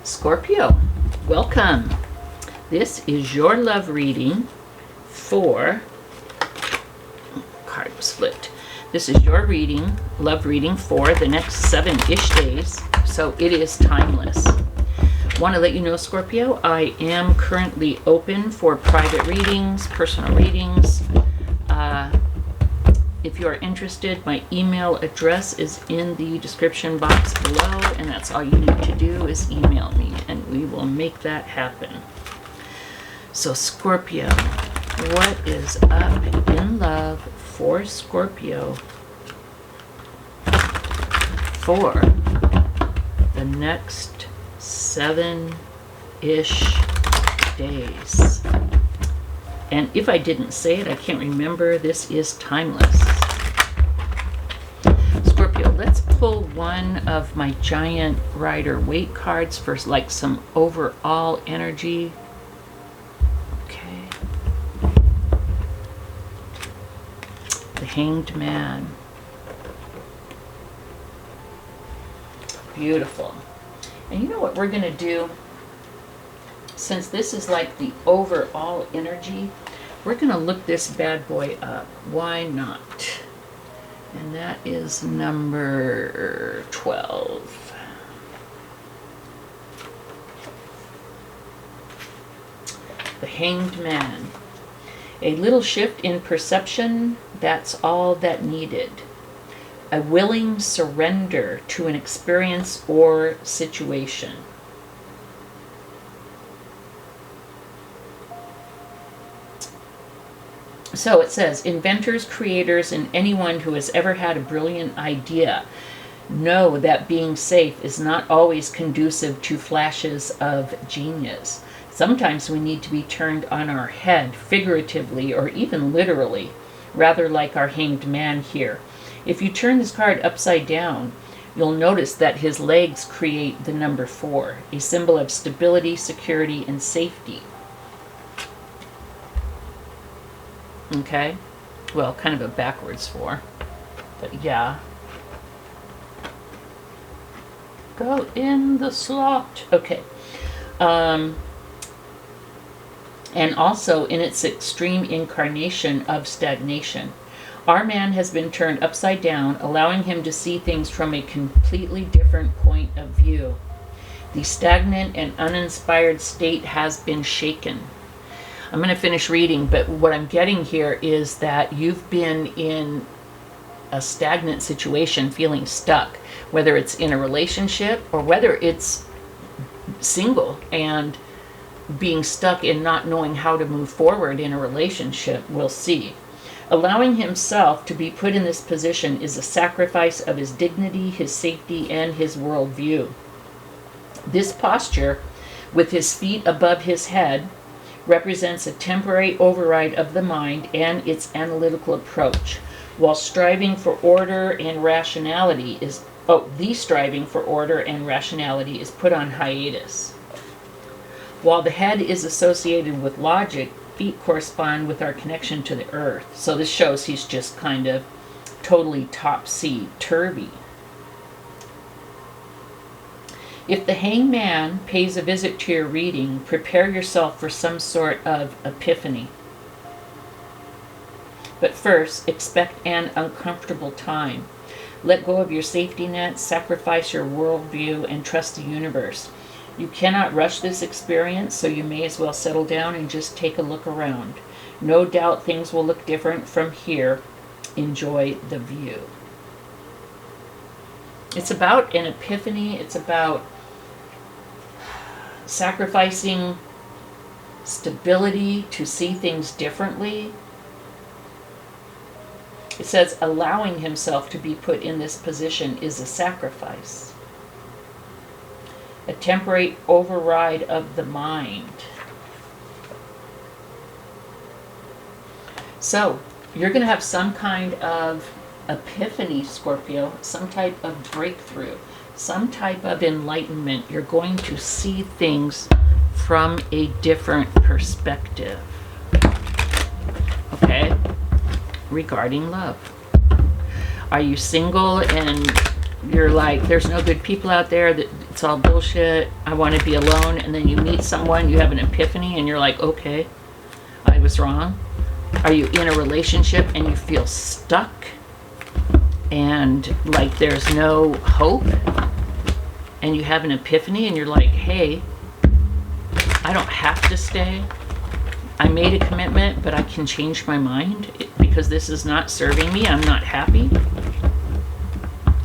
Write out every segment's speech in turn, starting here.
Scorpio, welcome. This is your love reading for, card was flipped. This is your love reading for the next 7-ish days. So it is timeless. Want to let you know, Scorpio, I am currently open for private readings, personal readings. If you are interested, my email address is in the description box below, and that's all you need to do is email me, and we will make that happen. So Scorpio, what is up in love for Scorpio for the next 7-ish days? And if I didn't say it, I can't remember. This is timeless. Scorpio, let's pull one of my giant Rider-Waite cards for like some overall energy. Okay. The Hanged Man. Beautiful. And you know what we're going to do? Since this is like the overall energy, we're going to look this bad boy up. Why not? And that is number 12. The Hanged Man. A little shift in perception, that's all that needed. A willing surrender to an experience or situation. So it says, inventors, creators, and anyone who has ever had a brilliant idea know that being safe is not always conducive to flashes of genius. Sometimes we need to be turned on our head, figuratively or even literally, rather like our hanged man here. If you turn this card upside down, you'll notice that his legs create the number 4, a symbol of stability, security, and safety. Okay, well, kind of a backwards 4, but yeah. Go in the slot. Okay. And also in its extreme incarnation of stagnation. Our man has been turned upside down, allowing him to see things from a completely different point of view. The stagnant and uninspired state has been shaken. I'm going to finish reading, but what I'm getting here is that you've been in a stagnant situation, feeling stuck, whether it's in a relationship or whether it's single and being stuck in not knowing how to move forward in a relationship. We'll see. Allowing himself to be put in this position is a sacrifice of his dignity, his safety, and his worldview. This posture, with his feet above his head, represents a temporary override of the mind and its analytical approach, while striving for order and rationality is put on hiatus. While the head is associated with logic, feet correspond with our connection to the earth. So this shows he's just kind of totally topsy-turvy. If the Hanged Man pays a visit to your reading, prepare yourself for some sort of epiphany. But first, expect an uncomfortable time. Let go of your safety net, sacrifice your worldview, and trust the universe. You cannot rush this experience, so you may as well settle down and just take a look around. No doubt things will look different from here. Enjoy the view. It's about an epiphany. It's about sacrificing stability to see things differently. It says allowing himself to be put in this position is a sacrifice. A temporary override of the mind. So, you're going to have some kind of epiphany, Scorpio, some type of breakthrough, some type of enlightenment. You're going to see things from a different perspective. Okay? Regarding love. Are you single and you're like, there's no good people out there? That it's all bullshit, I want to be alone, and then you meet someone, you have an epiphany, and you're like, okay, I was wrong. Are you in a relationship and you feel stuck and like there's no hope, and you have an epiphany and you're like, hey, I don't have to stay. I made a commitment, but I can change my mind because this is not serving me. I'm not happy.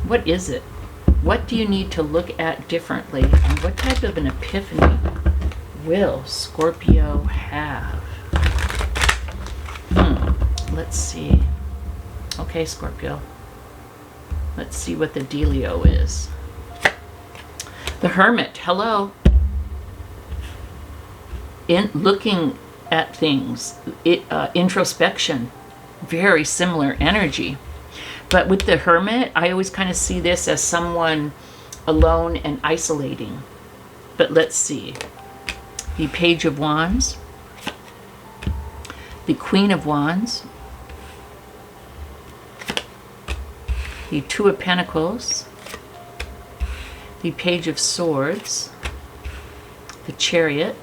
What is it? What do you need to look at differently? And what type of an epiphany will Scorpio have? Let's see. Okay, Scorpio. Let's see what the dealio is. The Hermit. Hello. In looking at things, introspection, very similar energy. But with the Hermit, I always kind of see this as someone alone and isolating. But let's see. The Page of Wands, the Queen of Wands, the Two of Pentacles, the Page of Swords, the Chariot,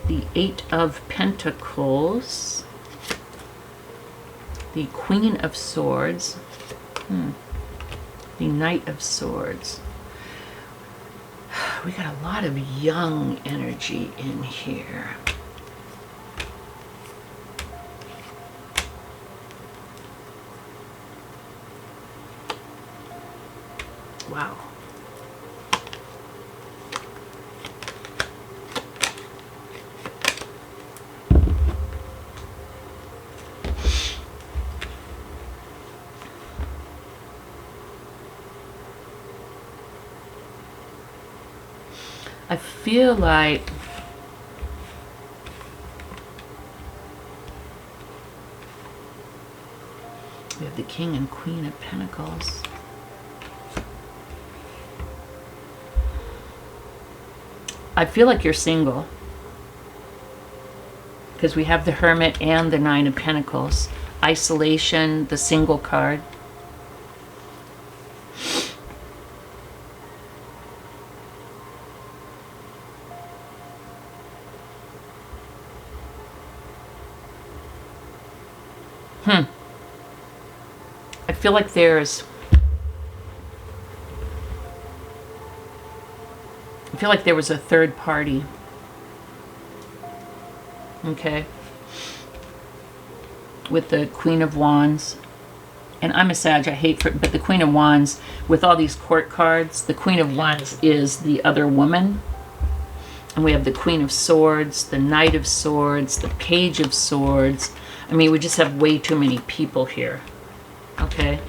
the Eight of Pentacles, the Queen of Swords, the Knight of Swords. We got a lot of young energy in here. Wow. I feel like we have the King and Queen of Pentacles. I feel like you're single because we have the Hermit and the Nine of Pentacles. Isolation, the single card. I feel like there's... I feel like there was a third party. Okay. With the Queen of Wands. And I'm a Sag, I hate for it, but the Queen of Wands, with all these court cards, the Queen of Wands is the other woman. And we have the Queen of Swords, the Knight of Swords, the Page of Swords. I mean, we just have way too many people here. Okay.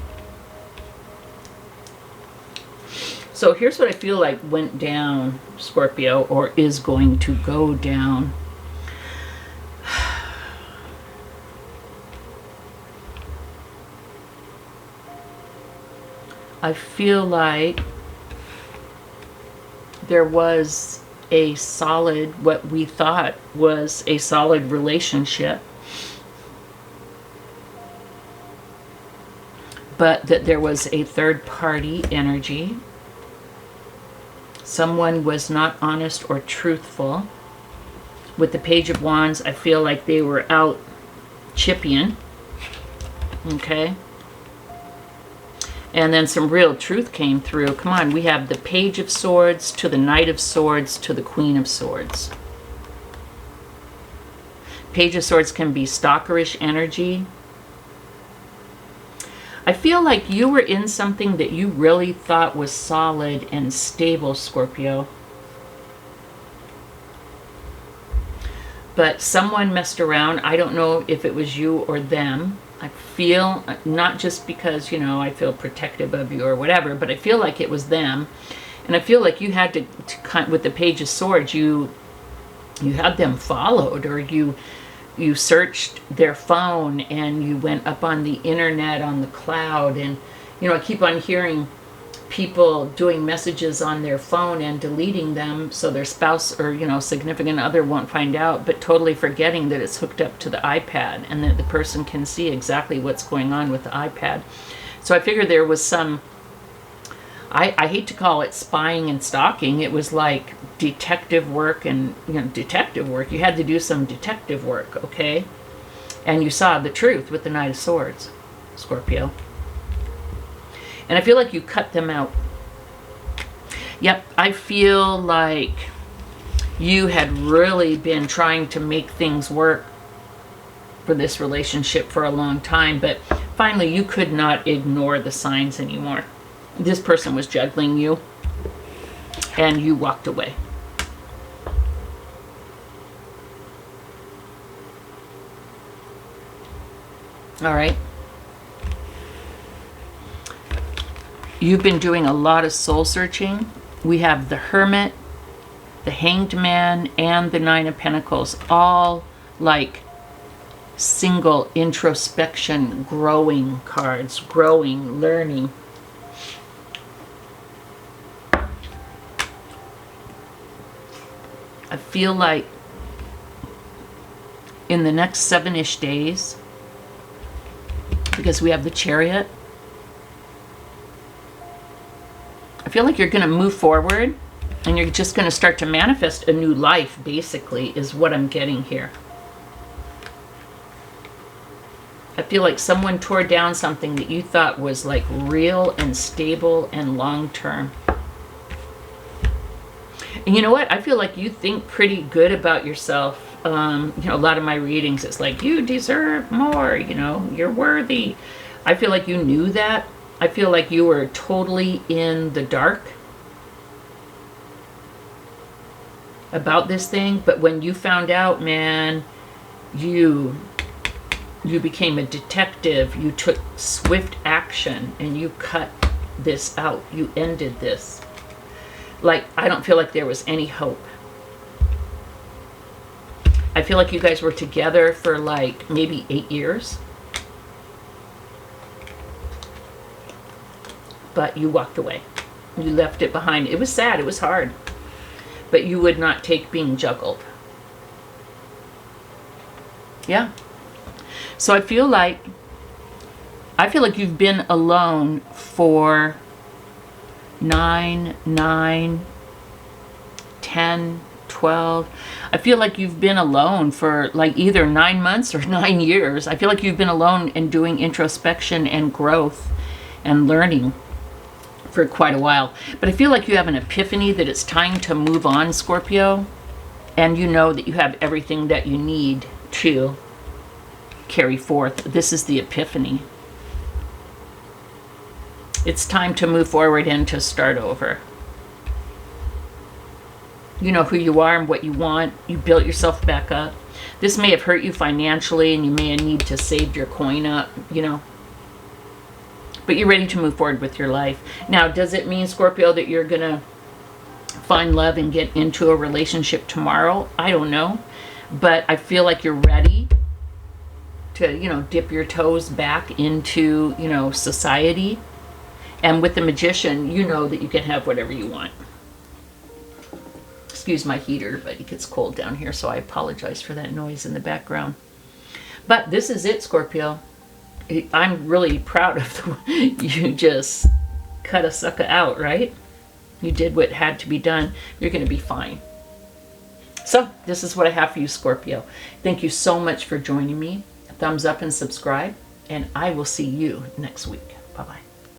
So here's what I feel like went down, Scorpio, or is going to go down. I feel like there was a solid, what we thought was a solid relationship, but that there was a third party energy. Someone was not honest or truthful. With the Page of Wands, I feel like they were out chipping. Okay. And then some real truth came through. Come on, we have the Page of Swords to the Knight of Swords to the Queen of Swords. Page of Swords can be stalkerish energy. I feel like you were in something that you really thought was solid and stable, Scorpio. But someone messed around. I don't know if it was you or them. I feel, not just because, you know, I feel protective of you or whatever, but I feel like it was them. And I feel like you had to with the Page of Swords, you had them followed, or you searched their phone and you went up on the internet, on the cloud. And, you know, I keep on hearing people doing messages on their phone and deleting them so their spouse or, you know, significant other won't find out, but totally forgetting that it's hooked up to the iPad and that the person can see exactly what's going on with the iPad. So I figured there was some, I hate to call it spying and stalking. It was like detective work, and detective work. You had to do some detective work, okay? And you saw the truth with the Knight of Swords, Scorpio. And I feel like you cut them out. Yep, I feel like you had really been trying to make things work for this relationship for a long time, but finally you could not ignore the signs anymore. This person was juggling you, and you walked away. All right. You've been doing a lot of soul searching. We have the Hermit, the Hanged Man, and the Nine of Pentacles, all like single introspection, growing cards, growing, learning. I feel like in the next 7-ish days, because we have the Chariot, I feel like you're going to move forward and you're just going to start to manifest a new life, basically, is what I'm getting here. I feel like someone tore down something that you thought was like real and stable and long-term. And you know what? I feel like you think pretty good about yourself. A lot of my readings, it's like, you deserve more, you're worthy. I feel like you knew that. I feel like you were totally in the dark about this thing. But when you found out, man, you became a detective. You took swift action and you cut this out. You ended this. Like, I don't feel like there was any hope. I feel like you guys were together for like maybe 8 years. But you walked away. You left it behind. It was sad. It was hard. But you would not take being juggled. Yeah. So I feel like you've been alone for 9, 10, 12. I feel like you've been alone for like either 9 months or 9 years. I feel like you've been alone and doing introspection and growth and learning for quite a while. But I feel like you have an epiphany that it's time to move on, Scorpio. And you know that you have everything that you need to carry forth. This is the epiphany. It's time to move forward and to start over. You know who you are and what you want. You built yourself back up. This may have hurt you financially and you may need to save your coin up, But you're ready to move forward with your life. Now, does it mean, Scorpio, that you're going to find love and get into a relationship tomorrow? I don't know. But I feel like you're ready to, dip your toes back into, society. And with the Magician, you know that you can have whatever you want. Excuse my heater, but it gets cold down here, so I apologize for that noise in the background. But this is it, Scorpio. I'm really proud of you just cut a sucker out, right? You did what had to be done. You're going to be fine. So this is what I have for you, Scorpio. Thank you so much for joining me. Thumbs up and subscribe, and I will see you next week. Bye-bye.